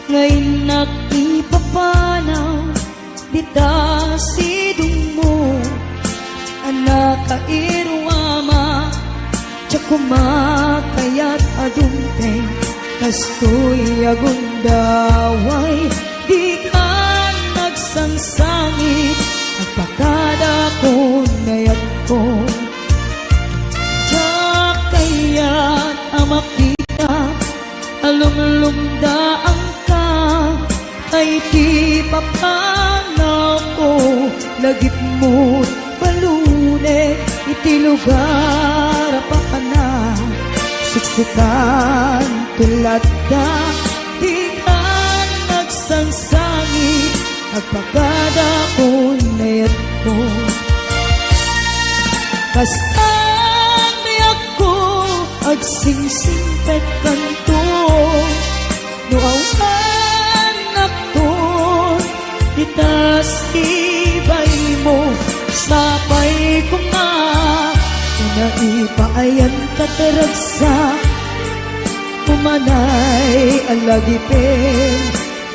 Ngayon nagipapanaw dita sidong mo, anak kairwama tsa kumakayat adumpeng kastoy agundaway. Di ka nagsangsangit agpakada ko nayat ko, tsa kayat amakita alumlumdaan ka ay di papanaw ko. Lagip mo't balune iti lugar pa ka na, siksikan tulad ka. Di ka nagsangsangit agpakada ko nayat ko, basta nayak ko agsingsingpet kanto. Nuawan nakton itas ibay mo, sapay ko nga naipayan kataragsa. Umanay alagipin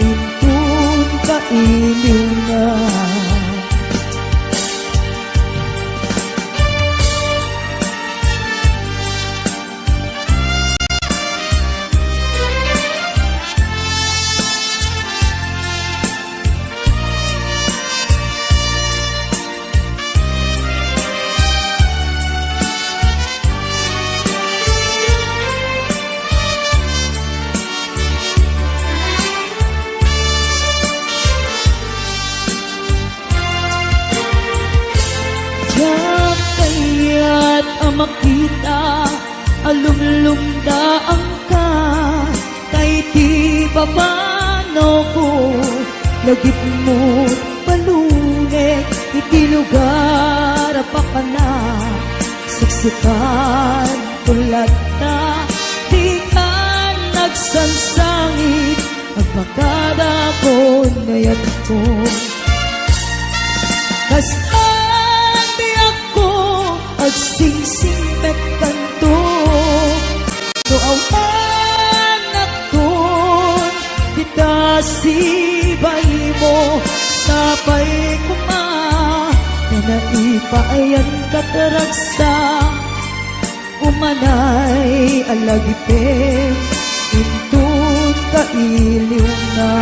intun kailiw na. Makita alumlumdaan ka kay di babano ko. Lagip mo't balune iti lugar pa ka na, siksikan tulad ka. Di ka nagsangsangit agpakada ko nayat ko, basta agsingsingpet kanto. Nuawan nakton dita sibay mo, sapay kuma naipayan kataragsa. Umanay alagipin intun kailiw na.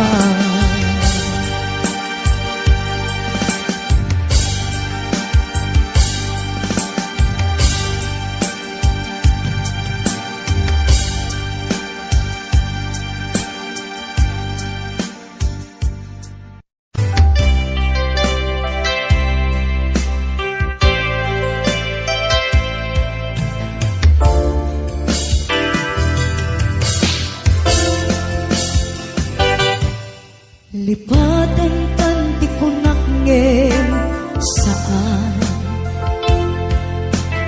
Lipatan tanti ko nakngem saan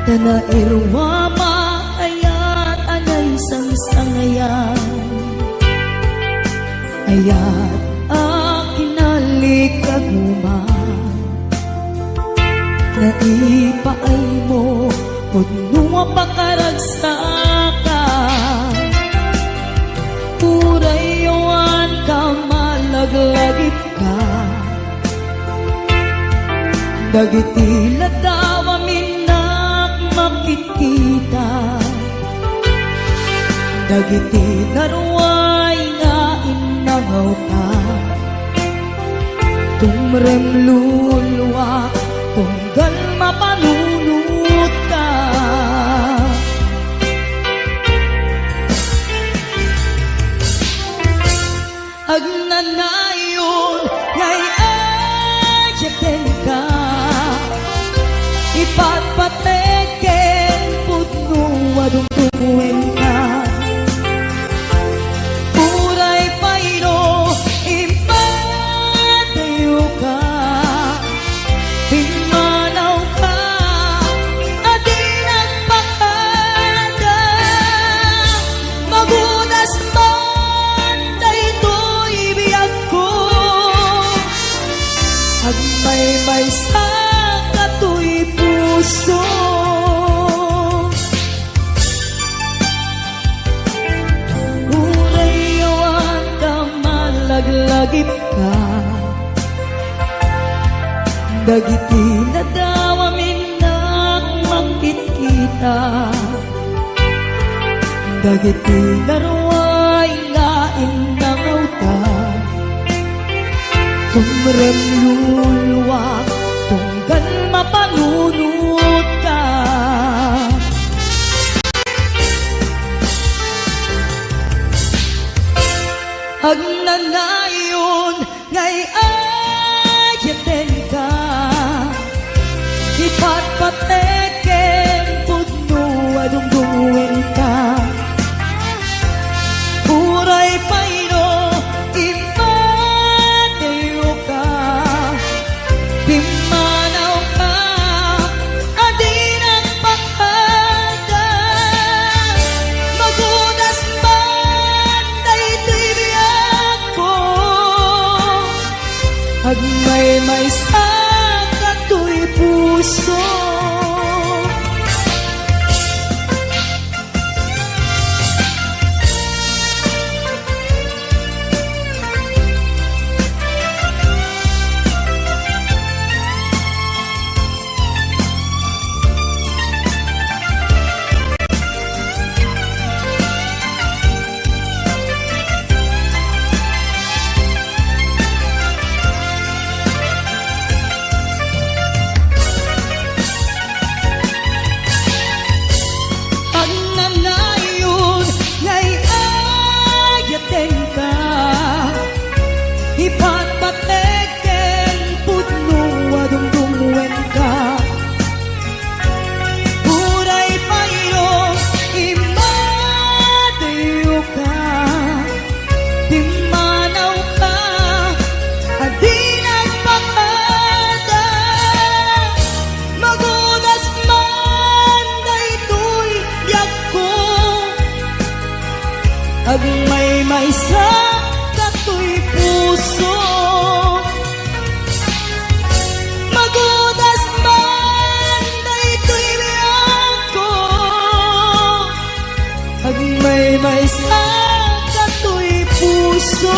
tanairwama ayat anay sangsangayan. Ayat akinalikaguman naipaay mo pudnunga pakaragsakan. Urayawan ka maglagit ka, dagiti ladawa minak makikita. Dagiti naruay nga inangaw ka, tumrem lulwa tunggal mapanunot ka. Agnanayon ngay adyaten ka, ipatpateken pudno adungtungwen ka. Uray payro impatayo ka, pimanaw ka adi nagpakada. Magunas man daytoy biyag ko, agmay-may sa katoy puso. Urayawan ka lagip ka. Dagiti na daw amin na magkikita. Dagiti na ruway ngain ng autan. Tumrem lulwa tunggal mapanunod ka. Ag nanayon ngay ayaten ka. Ipatpateken pudno adungdungin ka. Uray payno ipateyo ka. Pimanaw ka adin ang pakada. Magudas man daytoy biyag ko. Ag may sa katoy puso. Ipatpateken pudno adungdungwen ka. Uray payo imadayo ka. Timanaw ka adin ang pakada. Magudas man daytoy biyag ko. Ag may sa katoy puso. Magudas man daytoy biyag ko. Ag may sa katoy puso.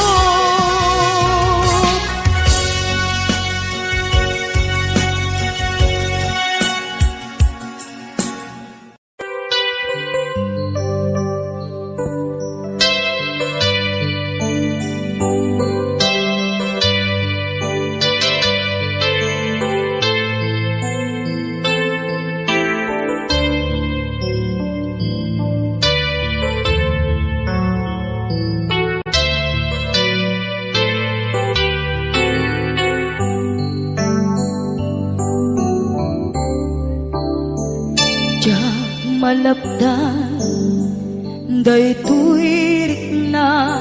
Malapdan daytoy rikna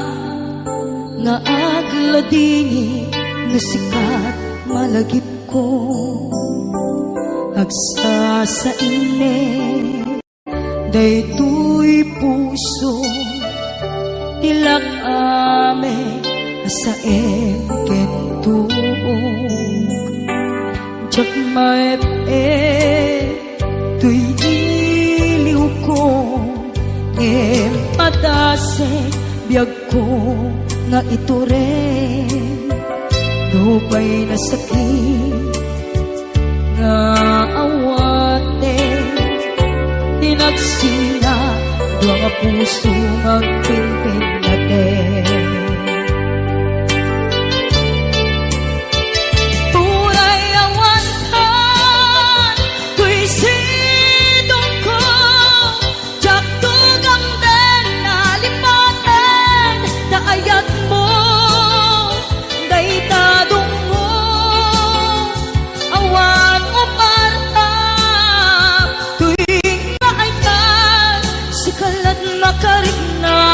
nga agladingi nga sikat malagip ko. Agsa sa ine daytoy puso. Tilak ame sa kentuog. Jak maep tuy ko patase biyag ko nga ito rin. Dubay na sakit nga awate. Tinagsina doa nga puso magpinpin natin. Makarig na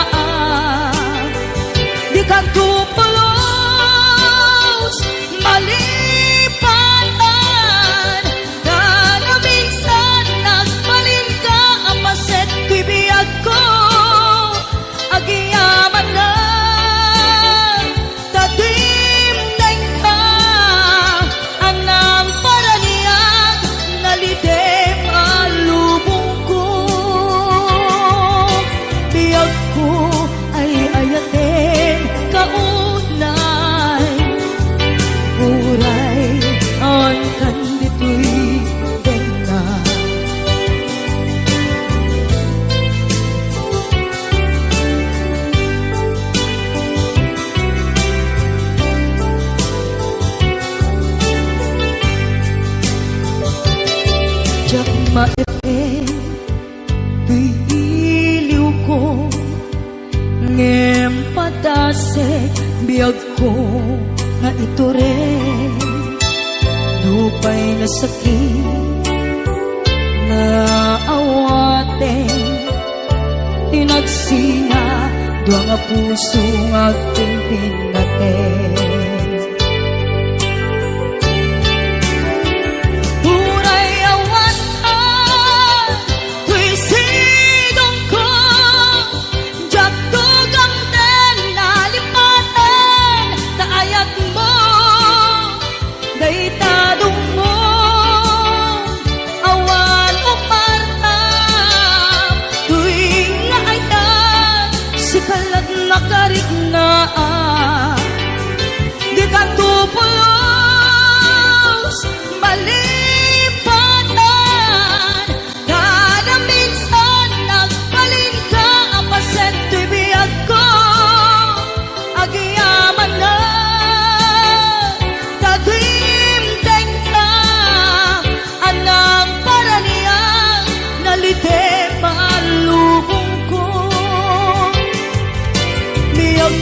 tasik biyag ko nga ito rin lupay na sakit na awaten tinagsinga dua nga puso nga aking pinaten uray awatan tuy sidong ko jagdog ang ten nalipatan taayat mo daytadong mo awan o partam tuwing nga ayat si kalag nakarigna di ka tupulos malipatan kada minsan nagbalin ka ang pasento'y biyag ko agyaman na tagimteng ka anang paraniyang nalite malubong ko biyag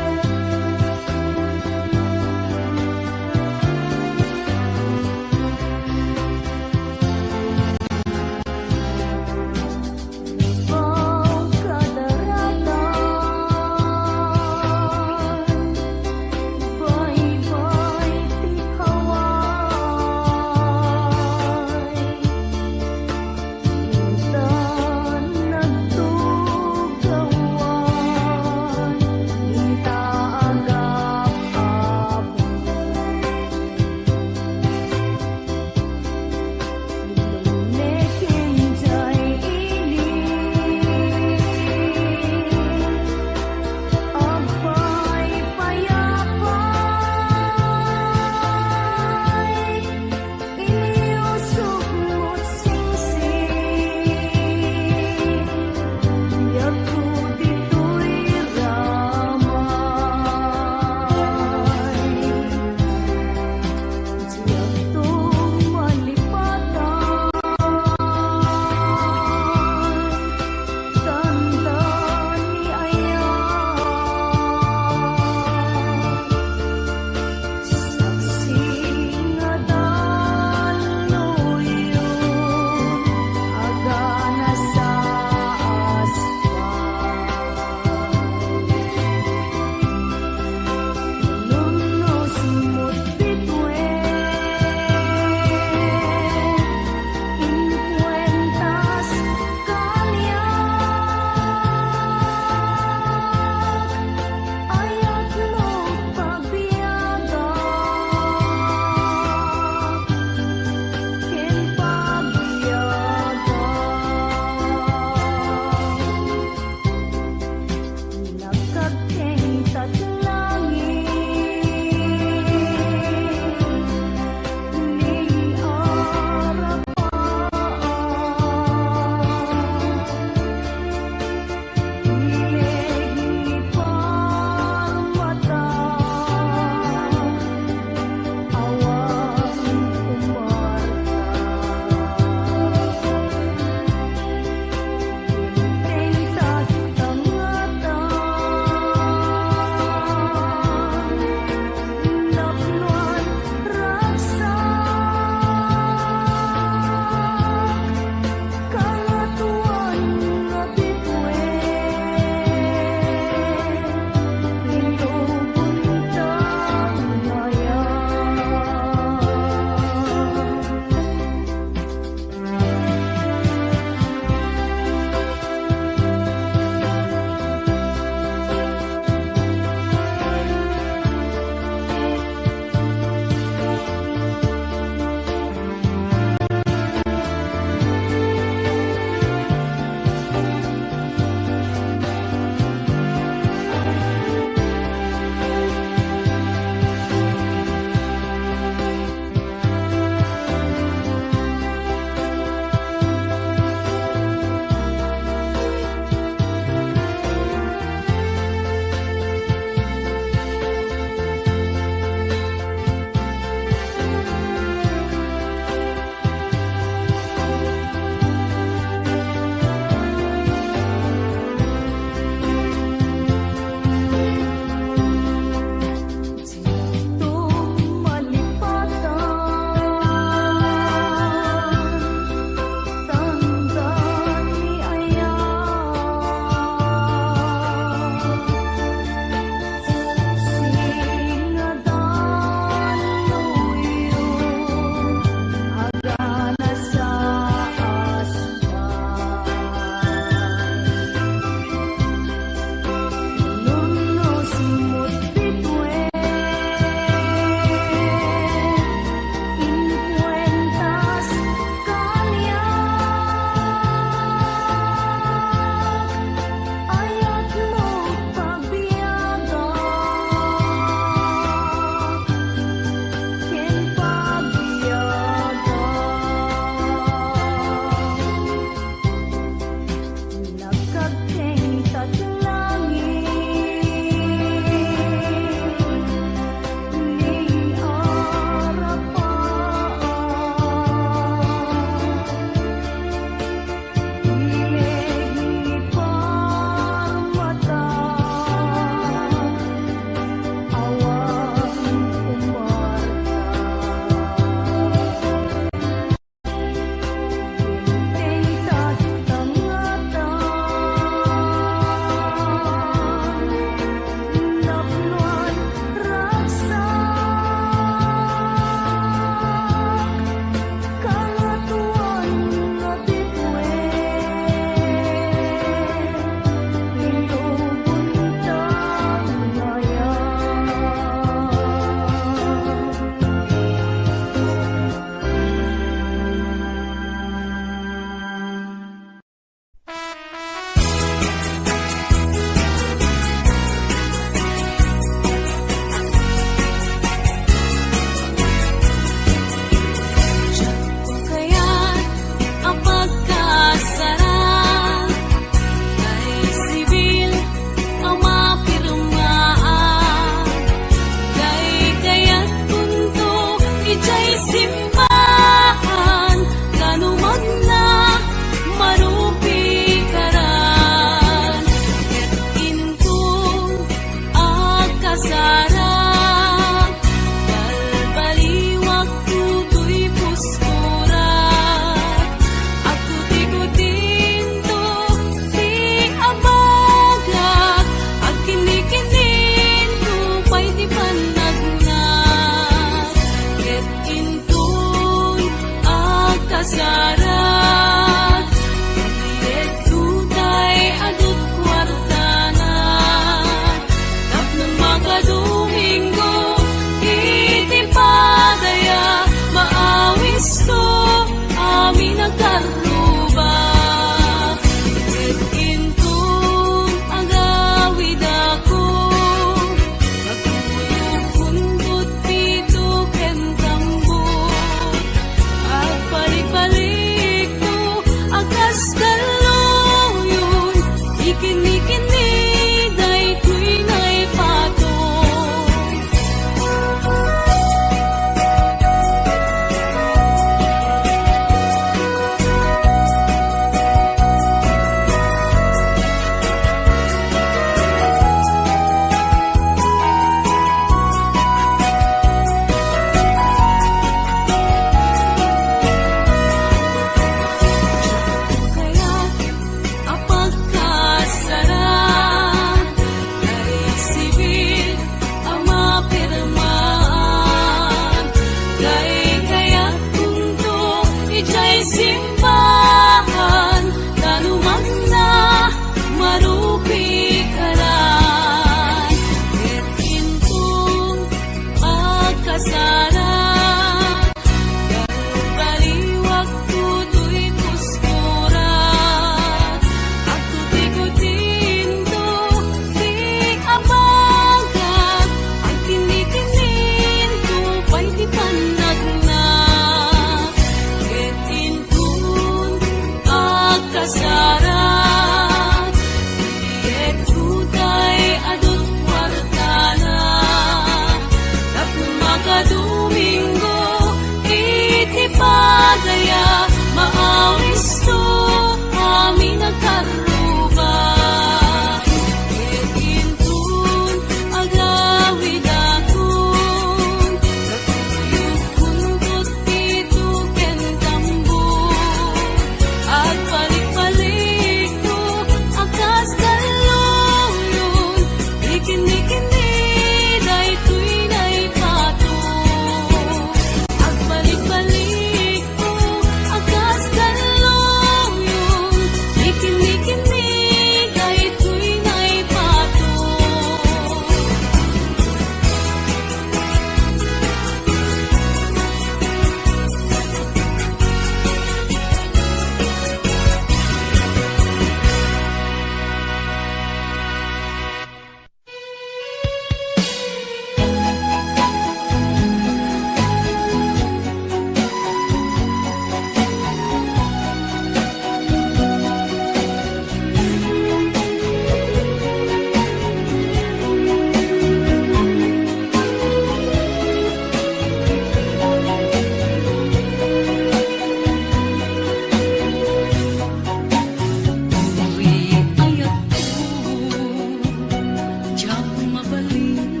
Diyak mabalin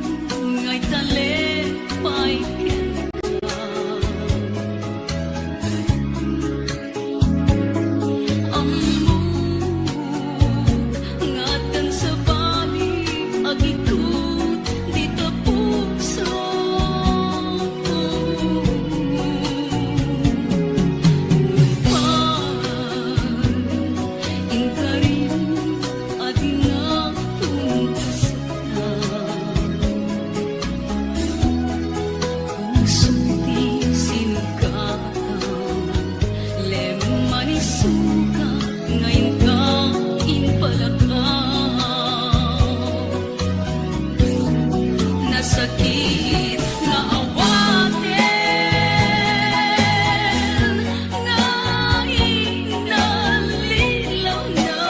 ngay talit pa'y ngatan sa bali agikot dito puso inkarin adinga tuntas na sulti sinugatan lemman isuka ngayon ka inpalaka nasakit na awatin na inalilaw na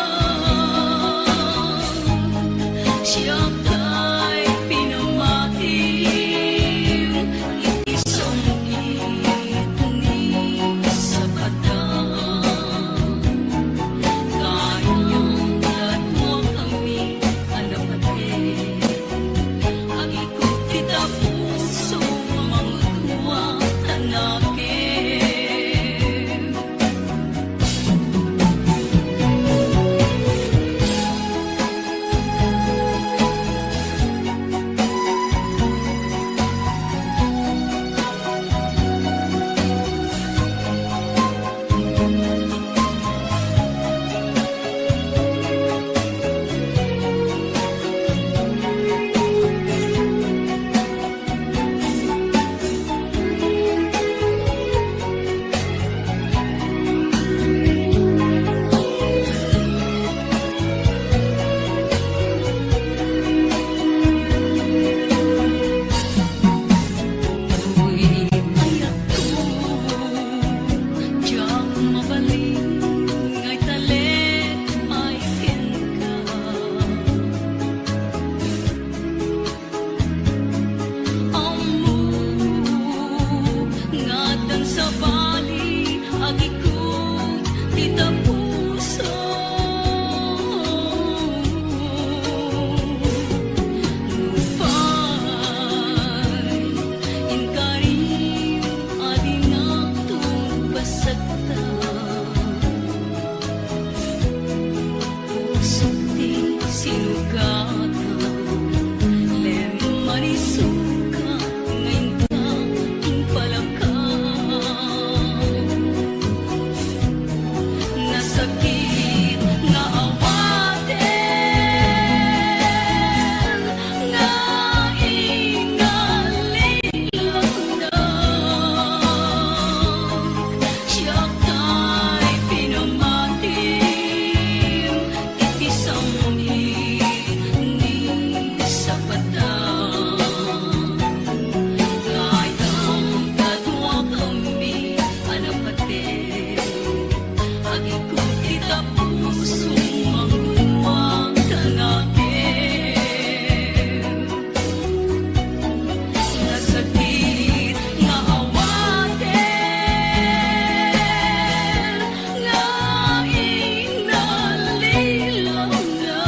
siya kay pinamatim isang ni sa batang kanyang latmo kami anapatin ang ikot kita puso mangutwa tanakin diyak mabalin ngay talit ay kenka ngatan sa bali agikot dita puso lupay inkarin adinga tumpasagta sulti sinugatan lemman isuka ngayon ka inpalaka nasakit na awatin na inalilaw na siya kay pinamatim itisang ni sa batang kayang katwa kami anapatin agikot kita puso mangutwa tanakin nasakit nga awatin nga inalilaw na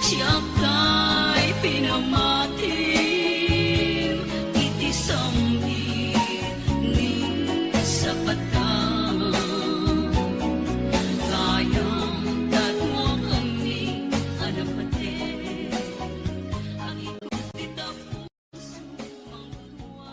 siya kay pinamatim itisang ni sa batang kayang tatwa kami anapatin ang ikot kita puso mangutwa.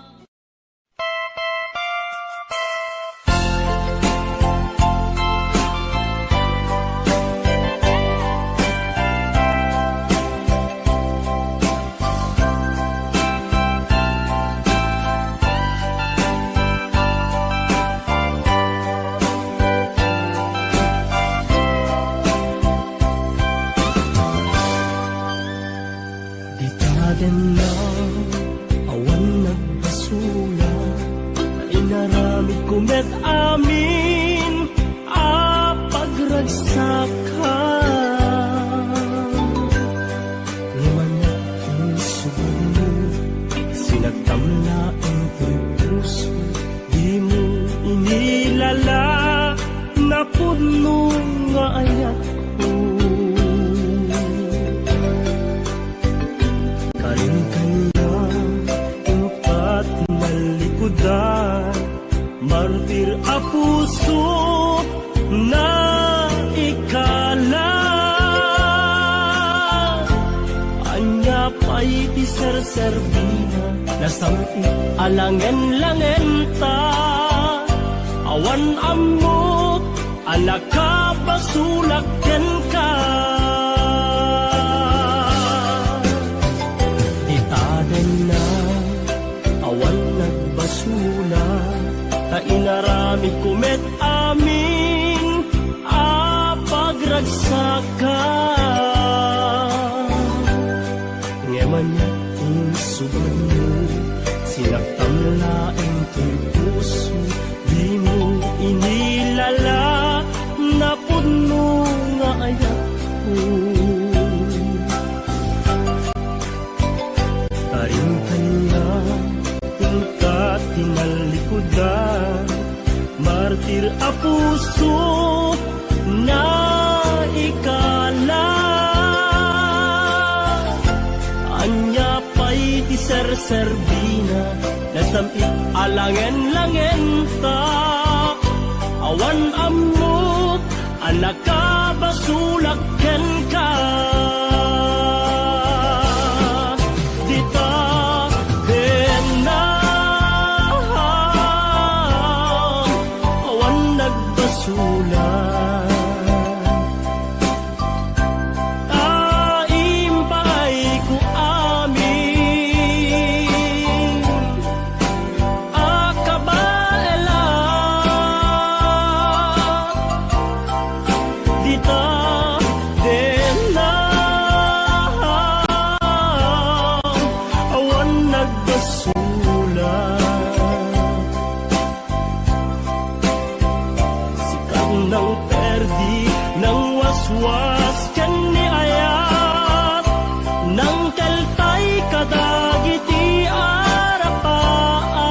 serserbina nasampi alangen-langen ta awan amot anak ka basulaken ka ditaden na awan nagbasula ta inarami kumet amin pagragsaka ngeman niya insubad mo sinaktam laeng to'y puso di mo inilala na puno nga ayak ko taring kanya tingkat tinalikudan martir a puso na ikala anya pa'y di serserbina nasampit alangen-langen ta awan amot anak ka basulaken ka dita na awan nagbasulat was kani ayat nang kaltay kadagiti arapaan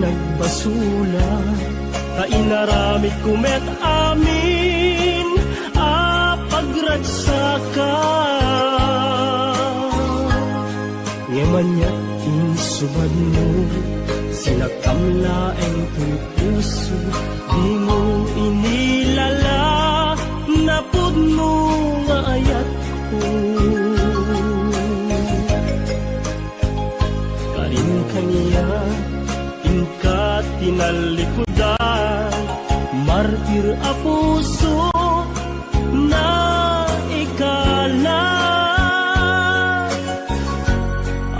nagbasula ta inaramid kumet amin pagragsaka ngeman niya insubad mo sinakam laeng to'y puso di mo inilala na pudno nga ayat ko karin kaniya tingkat tinalikudan martir a puso na ikala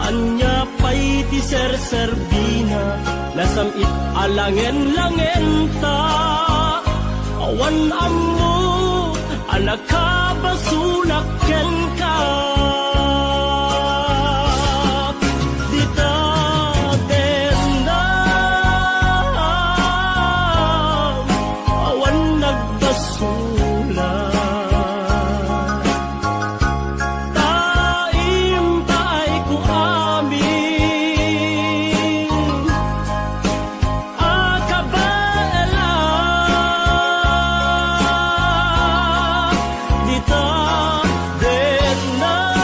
anya pa'y di serserbina nasamit alangen-langen ta awan ammo anak ka basulaken ka na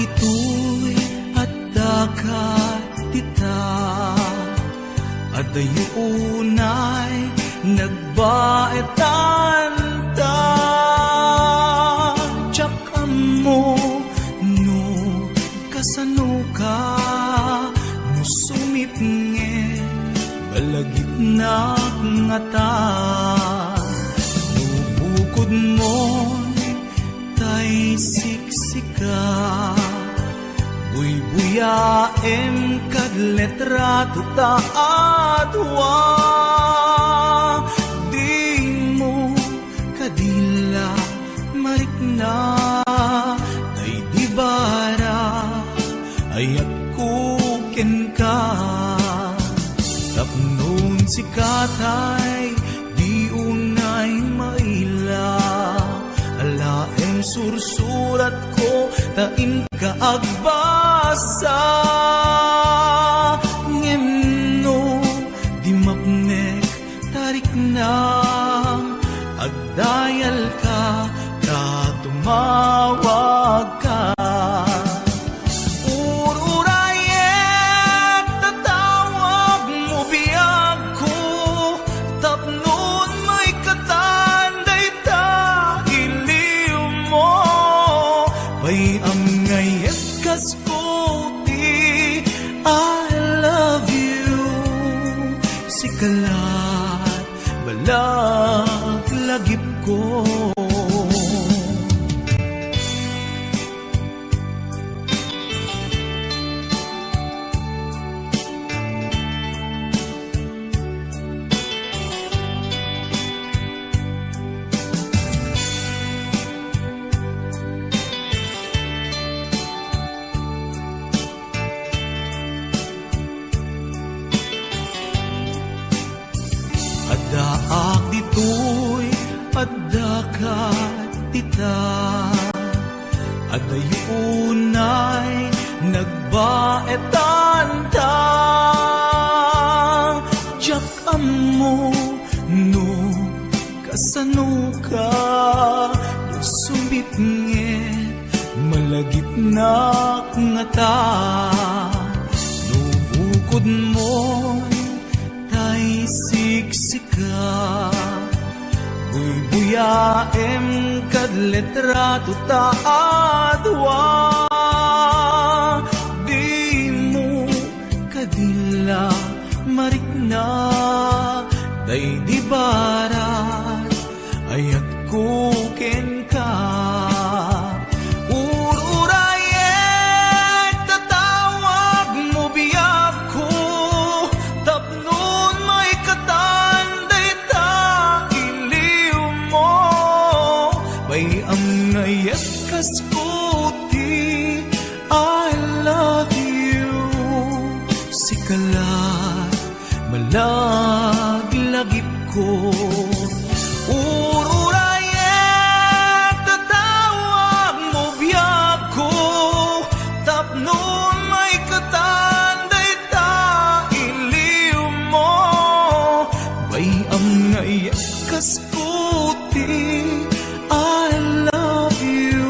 ditoy at dagat tita, at dayunay nagbaetan ta. Tsak mo no kasano ka, no sumipnge balagip na ngata. No bukod mo tay siksika, buy-buyaem kad letrato taadwa. Di mo kadila marikna, tay di bara ayat kuken ka. Tapnon si katay di unay maila, alaem sursurat ko tain ka agbasa. Ngemno di mapnek tarik na, agdayal ka ka tumawag ka. Ururayek tatawag mo biyag ko, tapnon may katanday ta iliw mo. Bay ang ngayet kaskuti, I love you. Sikalat balag lagip ko. Adaak ditoy adakat tita, at dayunay nagbaetan ta. Tiyak mo no kasano ka, no sumipnget malagip na ngata. No bukod mo tay siksika, buy-buyaem kad letrato taadwa. Di mo kadila marikna, day di barat ayat kuken ka. Ururayek tatawag mo biyag ko, tapnon may katanday ta iliw mo. Bay ang ngayet kaskuti, I love you. Sikalat malaglagip ko. Ururayek tatawag mo biyag ko, tapnon may katanday ta iliw mo. Bay ang ngayet kaskuti, I love you.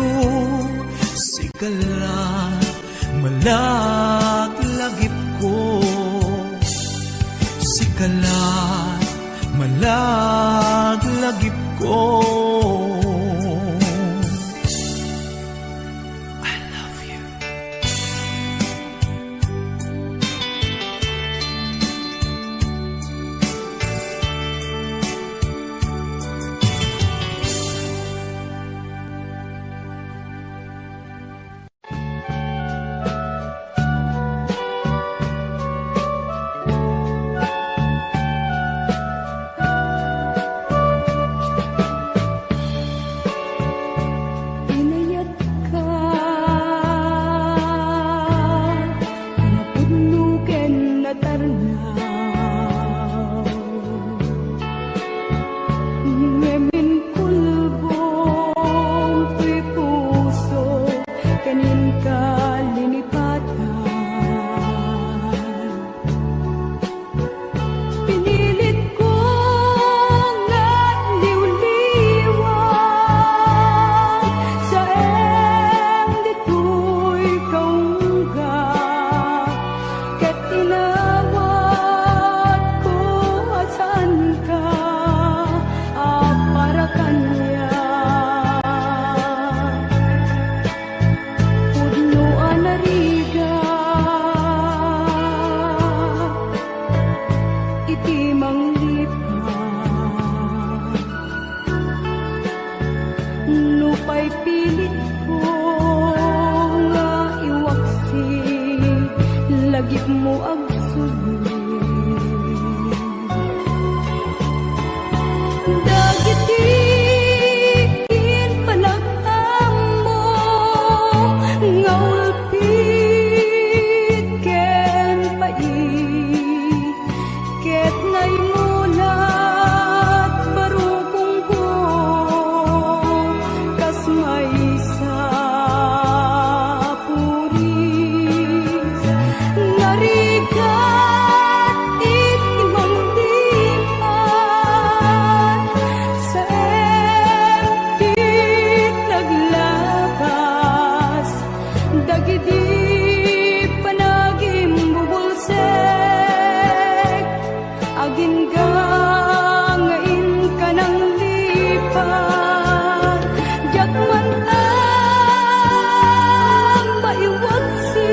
Sikalat malaglagip ko. Sikalat malaglagip ko. I love you. dagiti panagim bubulsek, agingga ngain ka ng lipat, jakman ang maiwagsi,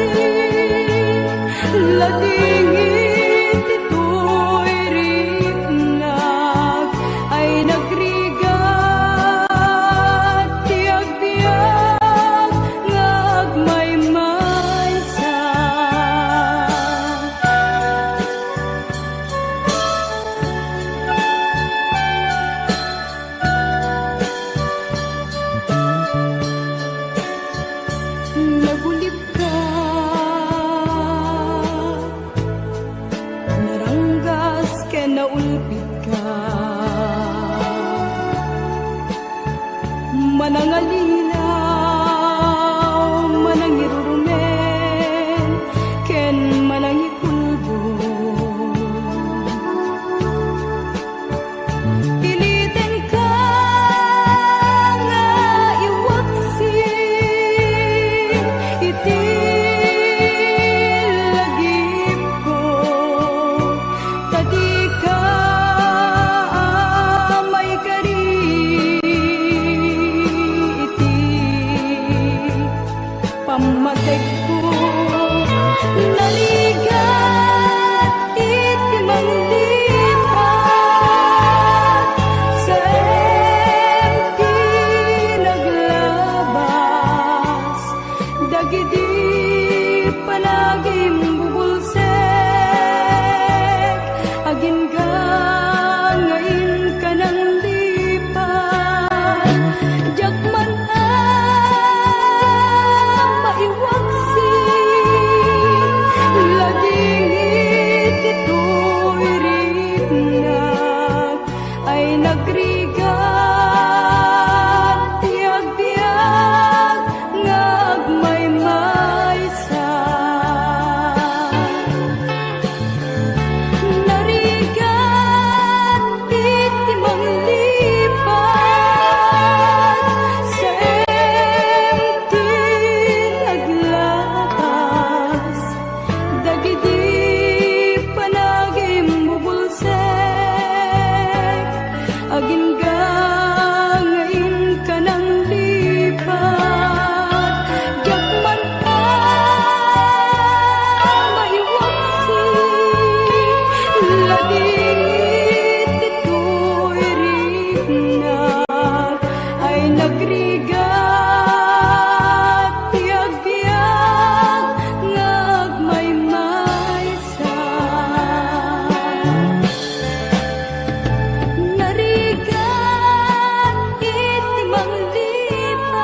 ladingit ito'y riknag, ay nagrigat, tiag-biag, ngagmay-maysa. Nagulip ka, naranggas ka, naulpit ka, manangalilaw, manangirurumen, ken manangikulbo. Pilitin ka nga iwaksi, iti lagip ko, tadi ka may kari, iti pamatek ko, naligat iti manglipat, sa ti naglabas, dagiti panagim bubulsek, agingga ngain ka ng lipat, jakman ang maiwaksi, ladingit ito'y riknag, ay nagrigat, tiag-biag, ngagmay-maysa. Narigat iti manglipat, sa ti naglabas, dagiti panagim bubulsek, agingga ngain ka ng lipat, jakman ang maiwaksi, ladingit ito'y riknag, ay nagrigat, tiag-biag, ngagmay-maysa. Narigat iti manglipat,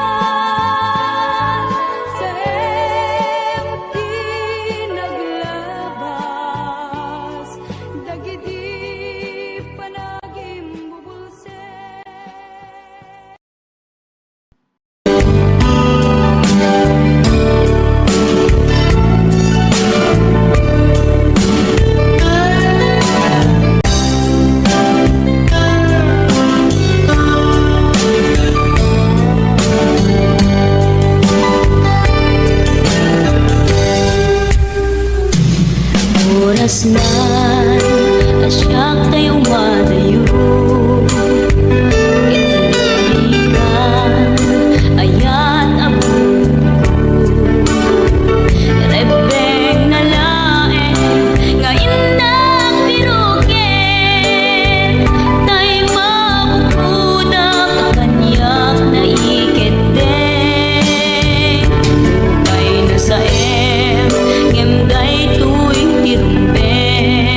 sa ti naglabas, dagiti panagim bubulsek. Oras na asyak tayo madayo, italigan ayat abu, rebeng na laeng ngayon nagbirugen, tay mabukudak kanyak na iketeng, kay nasaem ngem day tuy tirumben.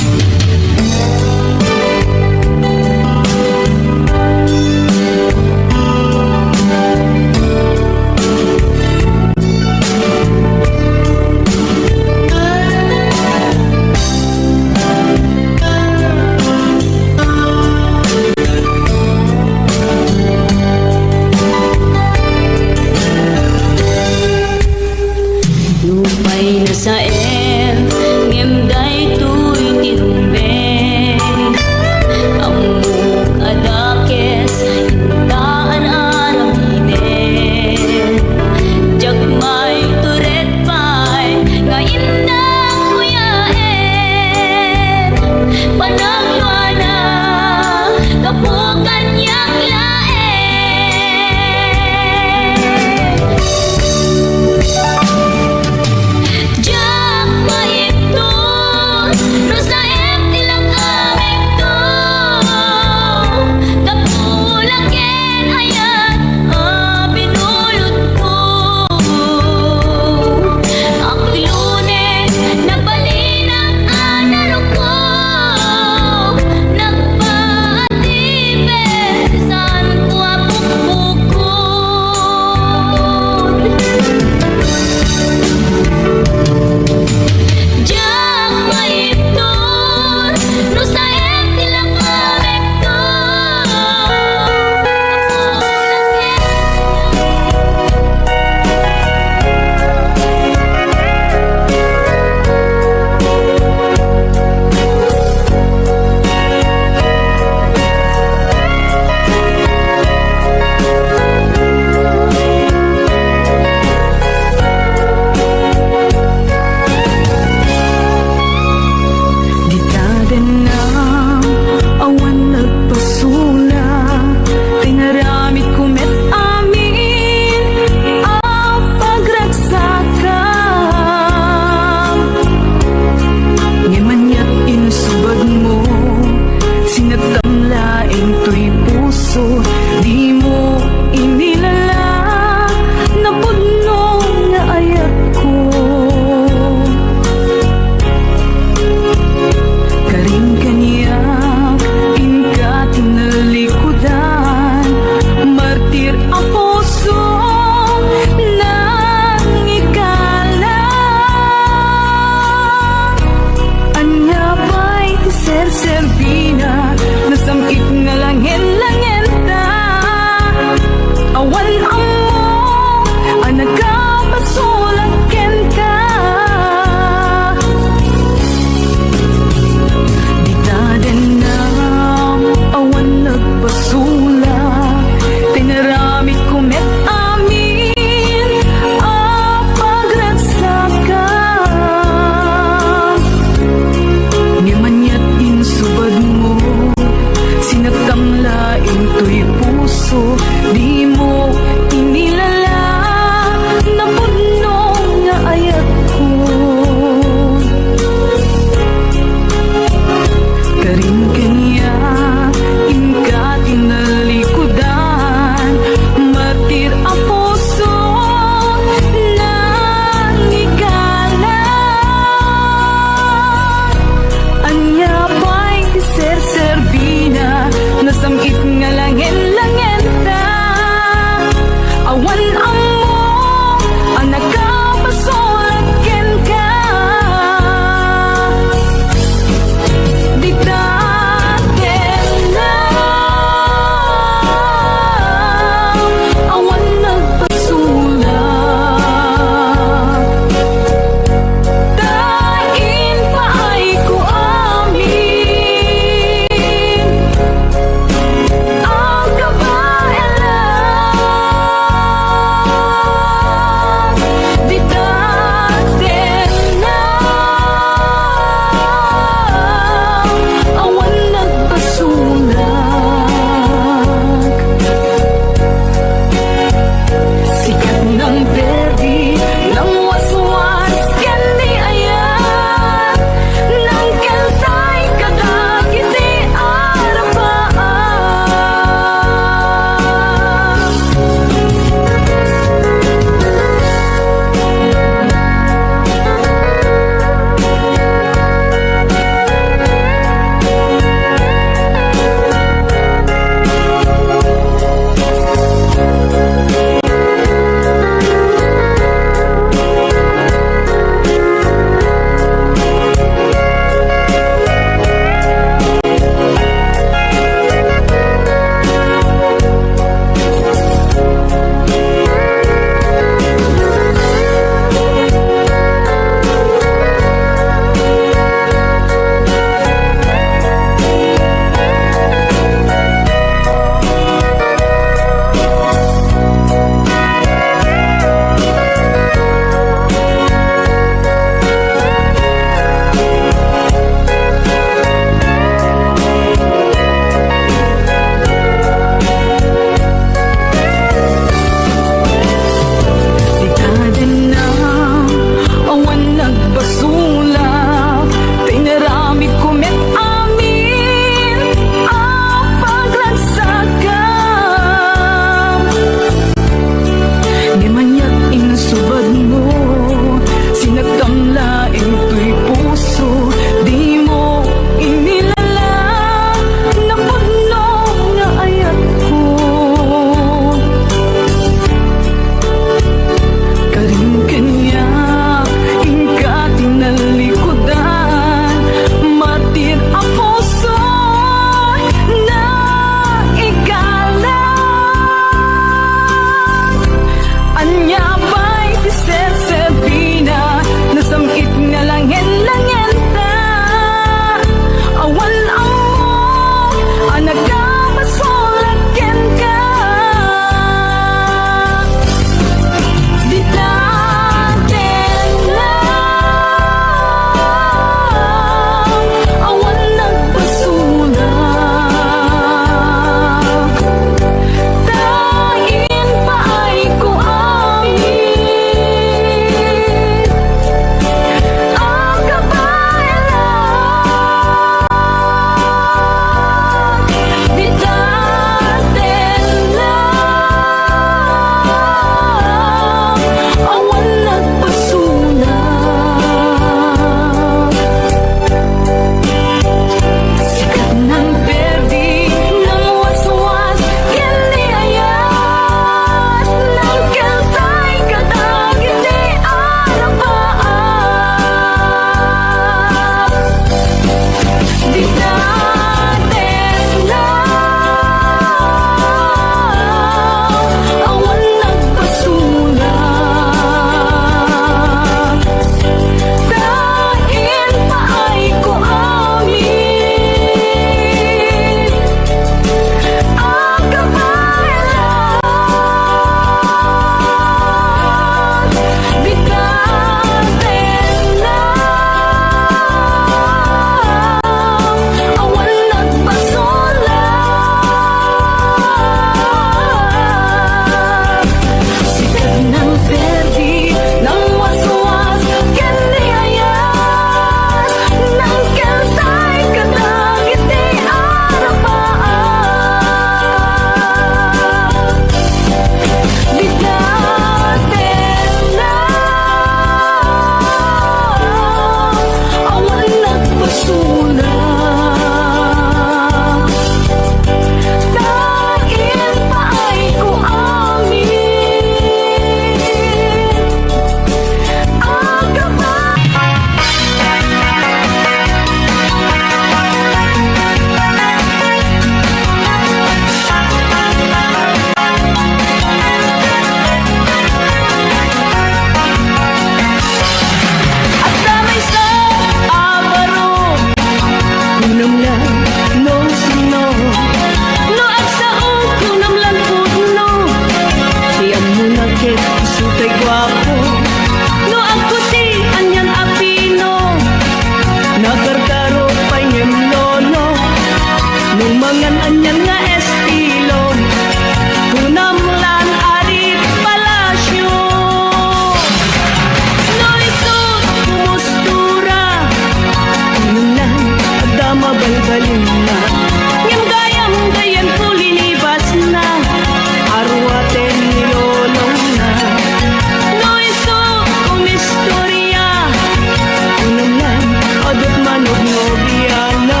nobyana.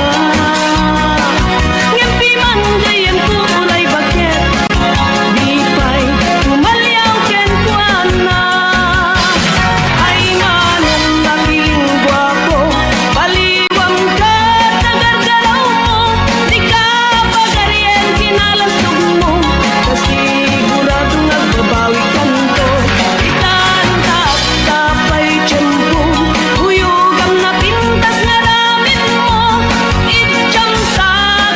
Ngempi man gayan ko ulay bakit, di pa'y tumalyaw ken kuana. Ay manong laking gwapo, paliwang ka tagargaraw mo, di ka pagaryan kinalastog mo, kasigurado nagbabawi kanto. Itan tapay tiyempo, huyugang na pintas na ramit mo, itjam sa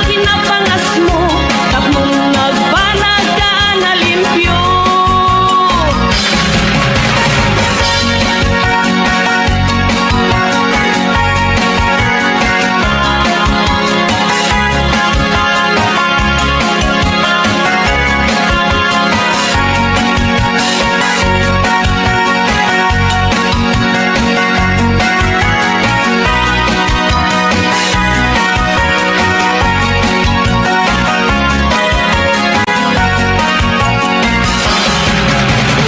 kinapangas mo, tapmong nagbanag ka na limpyo.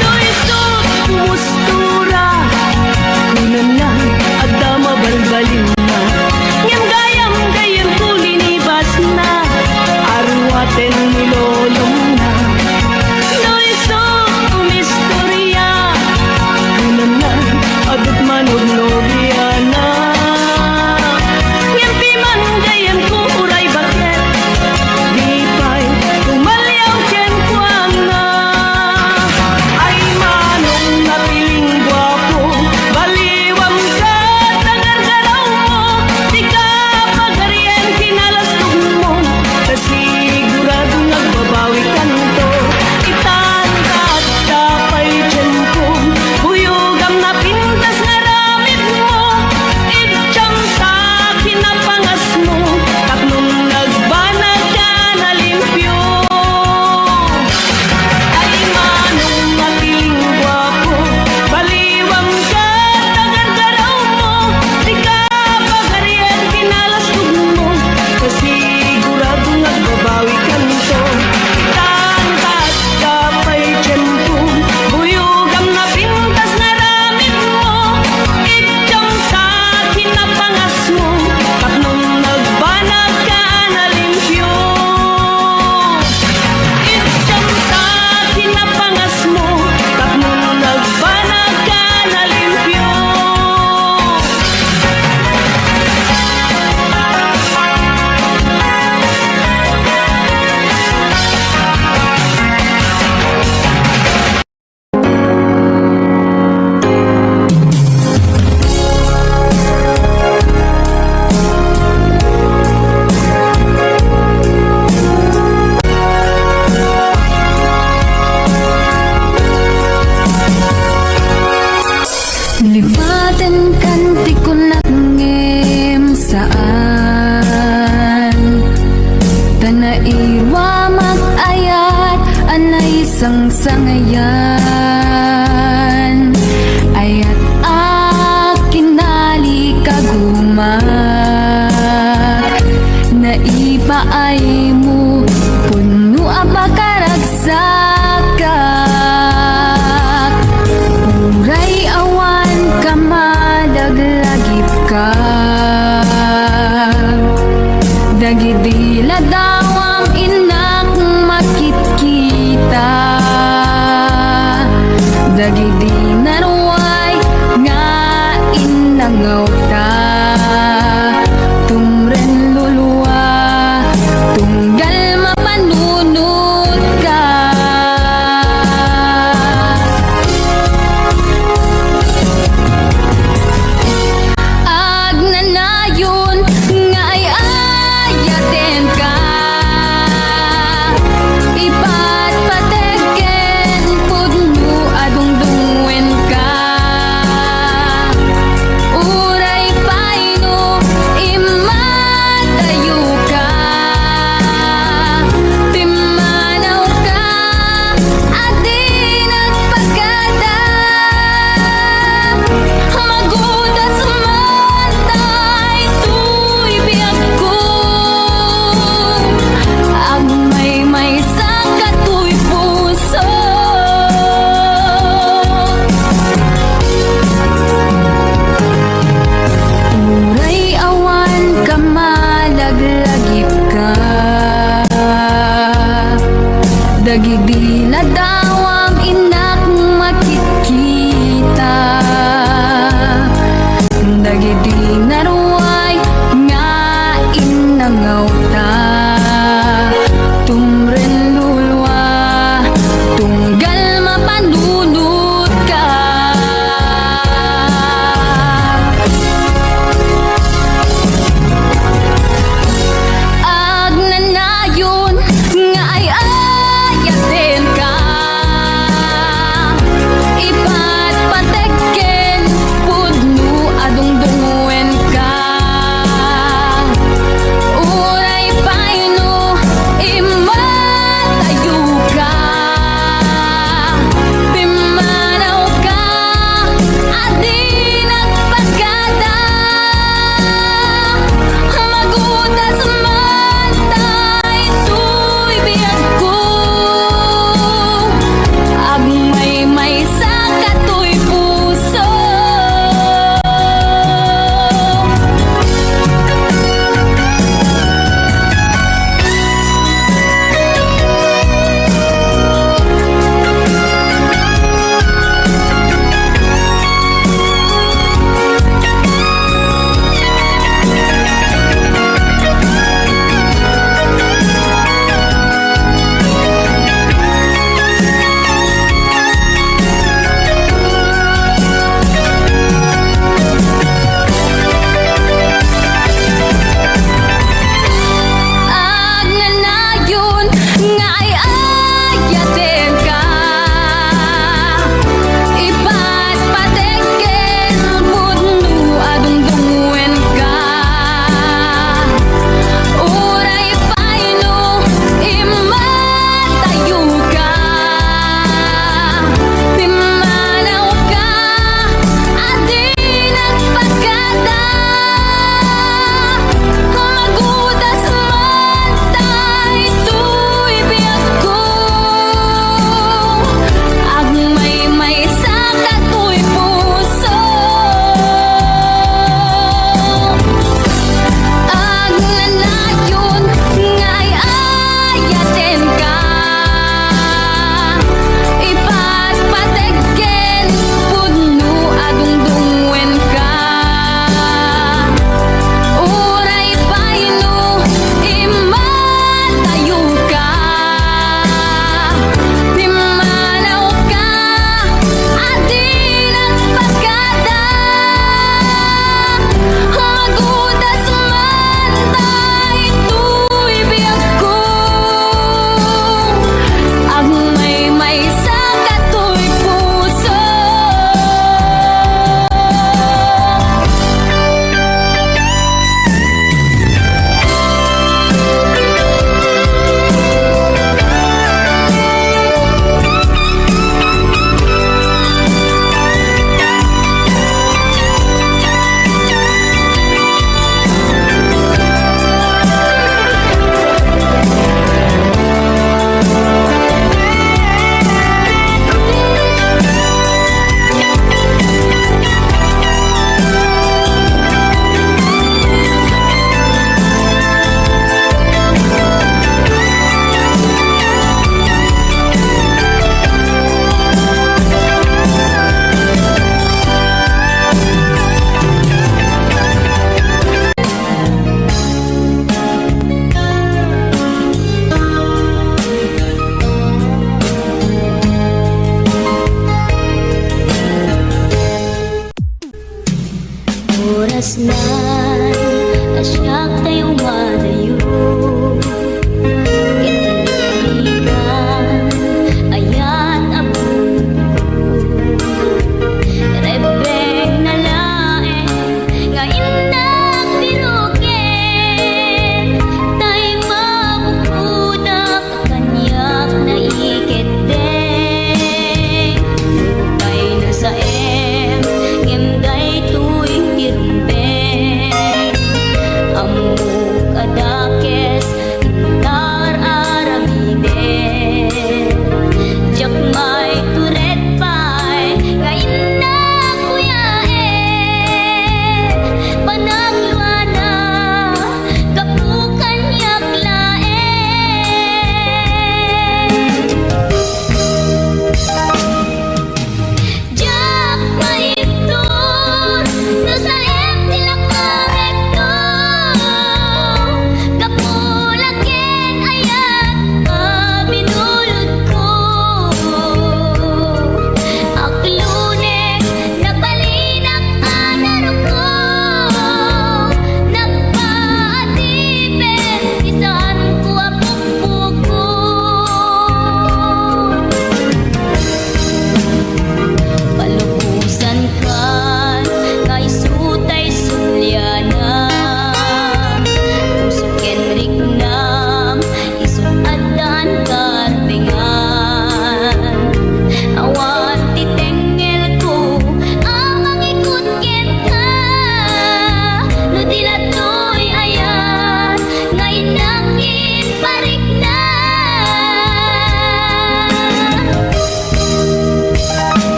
Noisog pumustura, kunan na adda mabalbalin na, ngem gayam gayan ko linibas na, arwaten nilolong na. Noisog pumistorya, kunan na adut manog nobyana. Ngem piman gayan ko uray bakit, di pa'y tumalyaw ken kuana. Ay manong napiling gwapo, baliwang ka tagargaraw mo, di ka pagaryan kinalastog mo, kasigurado nagbabawi kanto. Itan tapay tiyempo, huyugang na pintas na ramit mo, itjam sa kinapangas mo, tapnong nagbanag ka na limpyo. Ay manong mapiling gwapo, baliwang ka tagargaraw mo, di ka pagaryan kinalastog mo, kasigurado nagbabawi kanto. Itan tapay tiyempo, huyugang na pintas na ramit mo, itjam sa kinapangas mo, tapnong nagbanag ka na limpyo. Itjam sa kinapangas mo, tapnong nagbanag ka na limpyo. Libaten kanti ko nangem saan Tanaiwa mag-ayat anay sangsangayan Ayat akin nali kagumat Naiba ay mo puno apakaragsakat Uray awan ka madaglagip ka Dagidila daw ang inak makikita Dagidi naruay nga inangaw ta Tumren luluwa, dagidi na dawam inak makikita dagidi naruay nga inangaw ta tumren lulwa tunggal mapanunod ka agnanayon nga ay ayaten